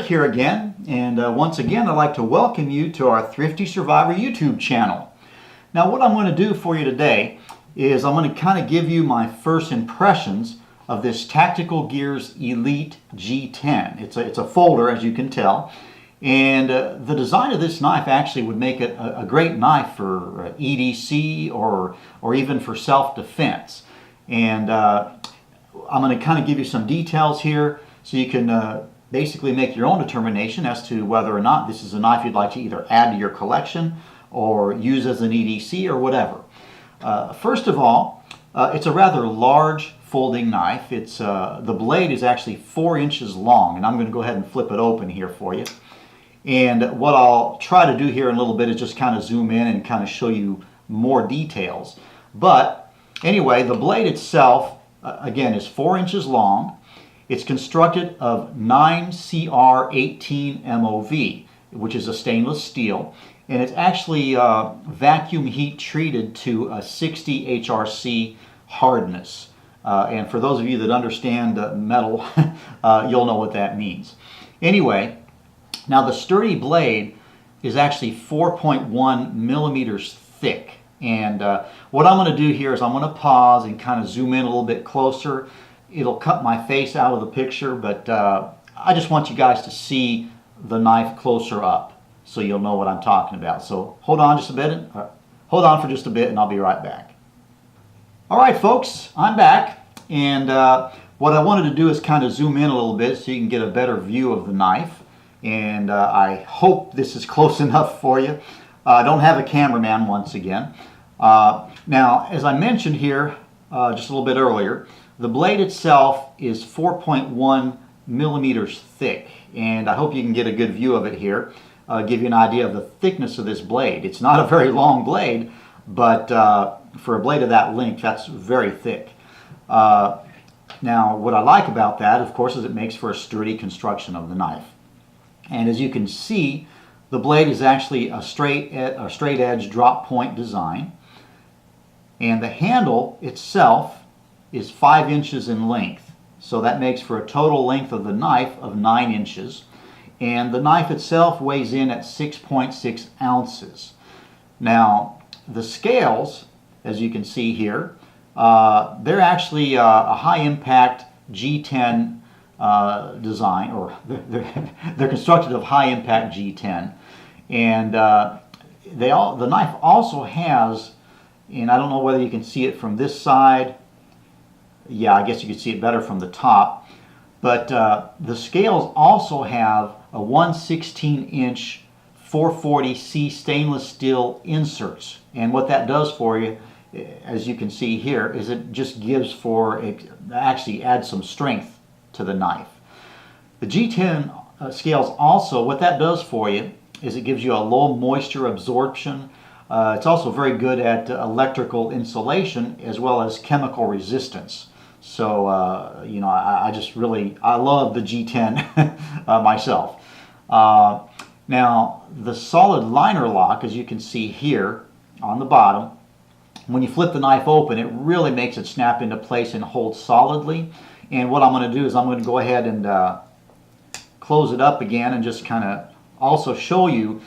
here again, and once again I'd like to welcome you to our Thrifty Survivor YouTube channel. Now what I'm going to do for you today is I'm going to kind of give you my first impressions of this Tactical Gearz Elite G10. It's a folder, as you can tell, and the design of this knife actually would make it a great knife for EDC or even for self-defense. And I'm going to kind of give you some details here so you can basically make your own determination as to whether or not this is a knife you'd like to either add to your collection or use as an EDC or whatever. First of all, it's a rather large folding knife. It's the blade is actually 4 inches long, and I'm going to go ahead and flip it open here for you. And what I'll try to do here in a little bit is just kind of zoom in and kind of show you more details. But anyway, the blade itself, again, is 4 inches long. It's constructed of 9CR18 MOV, which is a stainless steel, and it's actually vacuum heat treated to a 60 HRC hardness. And for those of you that understand metal, you'll know what that means. Anyway, now the sturdy blade is actually 4.1 millimeters thick. And what I'm going to do here is I'm going to pause and kind of zoom in a little bit closer. It'll cut my face out of the picture, but I just want you guys to see the knife closer up so you'll know what I'm talking about. So hold on just a bit, hold on for just a bit, and I'll be right back. All right, folks, I'm back, and what I wanted to do is kind of zoom in a little bit so you can get a better view of the knife, and I hope this is close enough for you. I don't have a cameraman once again. Now, as I mentioned here just a little bit earlier, the blade itself is 4.1 millimeters thick, and I hope you can get a good view of it here, give you an idea of the thickness of this blade. It's not a very long blade, but for a blade of that length, that's very thick. Now, what I like about that, of course, is it makes for a sturdy construction of the knife. And as you can see, the blade is actually a straight edge drop point design, and the handle itself is 5 inches in length. So that makes for a total length of the knife of 9 inches. And the knife itself weighs in at 6.6 ounces. Now, the scales, as you can see here, they're actually a high impact G10 design, or they're constructed of high impact G10. And the knife also has, and I don't know whether you can see it from this side. Yeah, I guess you can see it better from the top. But the scales also have a 1/16-inch 440C stainless steel inserts. And what that does for you, as you can see here, is it just gives for, it actually adds some strength to the knife. The G10 scales also, what that does for you is it gives you a low moisture absorption. It's also very good at electrical insulation as well as chemical resistance. So, you know, I love the G10 myself. Now, the solid liner lock, as you can see here on the bottom, when you flip the knife open, it really makes it snap into place and hold solidly. And what I'm going to do is I'm going to go ahead and close it up again and just kind of also show you,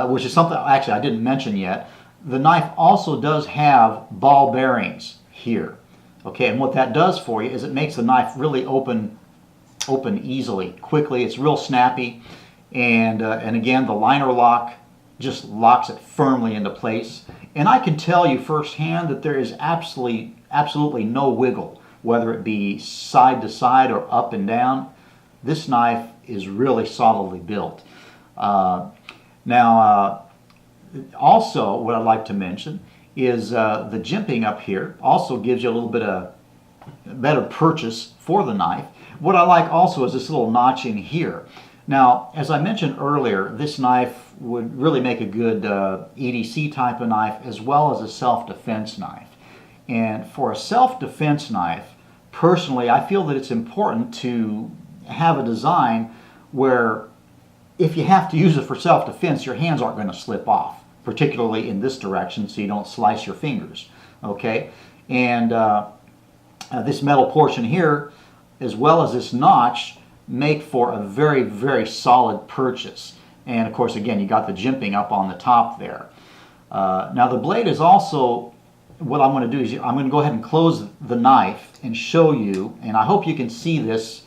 which is something actually I didn't mention yet, the knife also does have ball bearings here. Okay, and what that does for you is it makes the knife really open easily, quickly. It's real snappy, and again, the liner lock just locks it firmly into place. And I can tell you firsthand that there is absolutely no wiggle, whether it be side to side or up and down. This knife is really solidly built. Now, also, what I'd like to mention is the jimping up here also gives you a little bit of better purchase for the knife. What I like also is this little notch in here. Now, as I mentioned earlier, this knife would really make a good EDC type of knife as well as a self-defense knife. And for a self-defense knife, personally, I feel that it's important to have a design where if you have to use it for self-defense, your hands aren't going to slip off, particularly in this direction, so you don't slice your fingers. Okay, and this metal portion here, as well as this notch, make for a very, very solid purchase. And of course, again, you got the jimping up on the top there. Now the blade is also, what I'm going to do is I'm going to go ahead and close the knife and show you, and I hope you can see this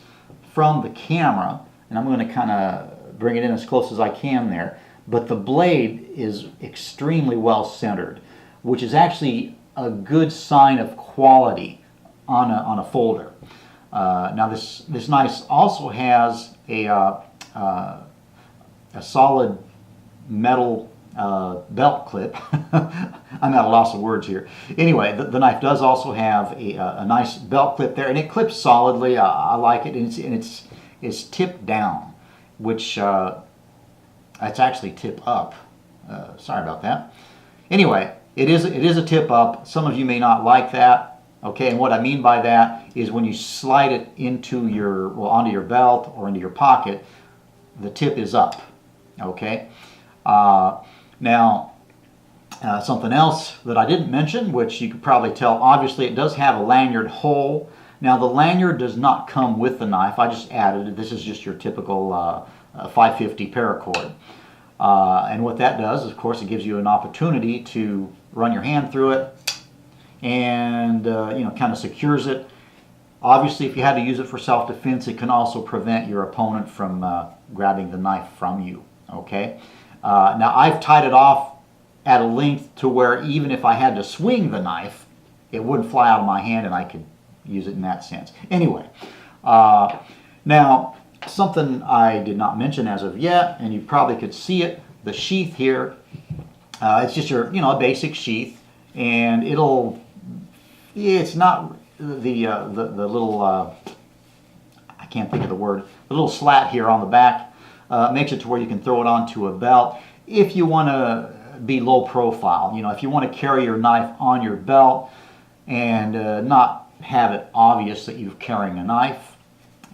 from the camera, and I'm going to kind of bring it in as close as I can there. But the blade is extremely well centered, which is actually a good sign of quality on a folder. Now this knife also has a solid metal belt clip. I'm at a loss of words here. Anyway, the knife does also have a nice belt clip there, and it clips solidly. I like it, and it's tipped down, which it's actually tip up. Sorry about that. Anyway, it is a tip up. Some of you may not like that. Okay, and what I mean by that is when you slide it into onto your belt or into your pocket, the tip is up. Okay. Now, something else that I didn't mention, which you could probably tell, obviously it does have a lanyard hole. Now the lanyard does not come with the knife. I just added it. This is just your typical 550 paracord. And what that does, of course, it gives you an opportunity to run your hand through it and kind of secures it. Obviously, if you had to use it for self-defense, it can also prevent your opponent from grabbing the knife from you. Okay. Now I've tied it off at a length to where even if I had to swing the knife, it wouldn't fly out of my hand and I could use it in that sense. Anyway, now something I did not mention as of yet, and you probably could see it, the sheath here. It's just your a basic sheath, and it's not the little I can't think of the word, the little slat here on the back makes it to where you can throw it onto a belt if you want to be low profile. If you want to carry your knife on your belt and not have it obvious that you're carrying a knife,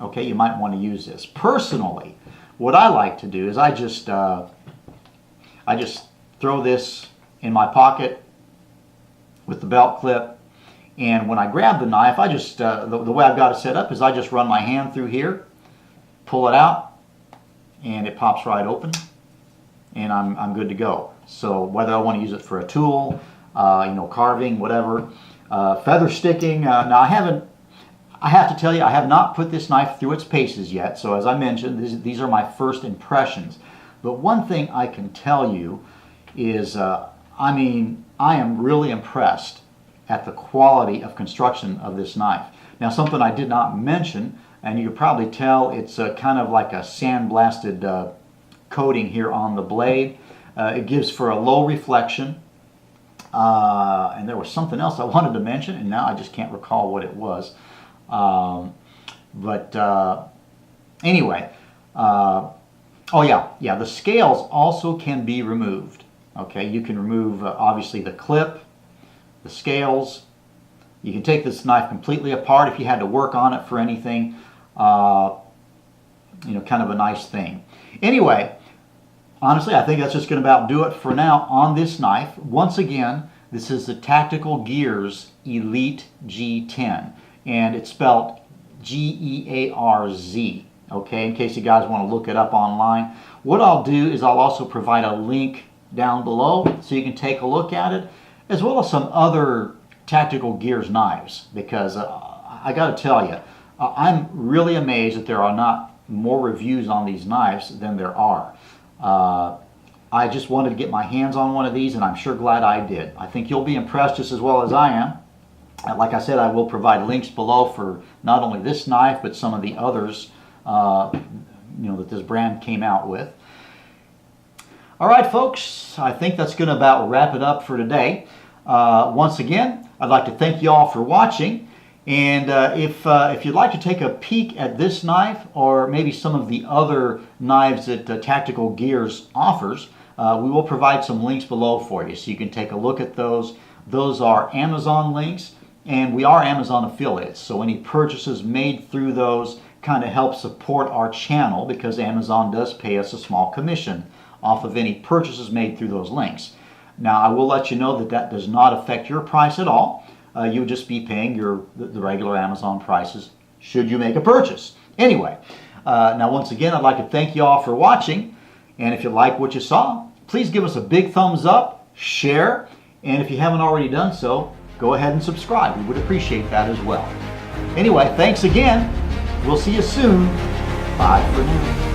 okay, you might want to use this. Personally, what I like to do is I just throw this in my pocket with the belt clip, and when I grab the knife, I just the way I've got it set up is I just run my hand through here, pull it out, and it pops right open, and I'm good to go. So whether I want to use it for a tool, carving, whatever, feather sticking. Now I have to tell you, I have not put this knife through its paces yet. So as I mentioned, these are my first impressions. But one thing I can tell you is, I am really impressed at the quality of construction of this knife. Now something I did not mention, and you can probably tell, it's kind of like a sandblasted coating here on the blade. It gives for a low reflection. And there was something else I wanted to mention, and now I just can't recall what it was. Anyway, oh yeah, the scales also can be removed. Okay, you can remove obviously the clip, the scales. You can take this knife completely apart if you had to work on it for anything. Kind of a nice thing. Anyway, honestly, I think that's just going to about do it for now on this knife. Once again, this is the Tactical Gearz Elite G10, and it's spelled Gearz. Okay, in case you guys want to look it up online. What I'll do is I'll also provide a link down below so you can take a look at it, as well as some other Tactical Gearz knives, because I got to tell you, I'm really amazed that there are not more reviews on these knives than there are. I just wanted to get my hands on one of these, and I'm sure glad I did. I think you'll be impressed just as well as I am. Like I said, I will provide links below for not only this knife, but some of the others that this brand came out with. All right, folks, I think that's going to about wrap it up for today. Once again, I'd like to thank you all for watching. And if you'd like to take a peek at this knife, or maybe some of the other knives that Tactical Gearz offers, we will provide some links below for you so you can take a look at those. Those are Amazon links, and we are Amazon affiliates, so any purchases made through those kind of help support our channel, because Amazon does pay us a small commission off of any purchases made through those links. Now, I will let you know that that does not affect your price at all. You would just be paying the regular Amazon prices should you make a purchase. Anyway, Now, once again, I'd like to thank you all for watching. And if you like what you saw, please give us a big thumbs up, share, and if you haven't already done so, go ahead and subscribe. We would appreciate that as well. Anyway, thanks again. We'll see you soon. Bye for now.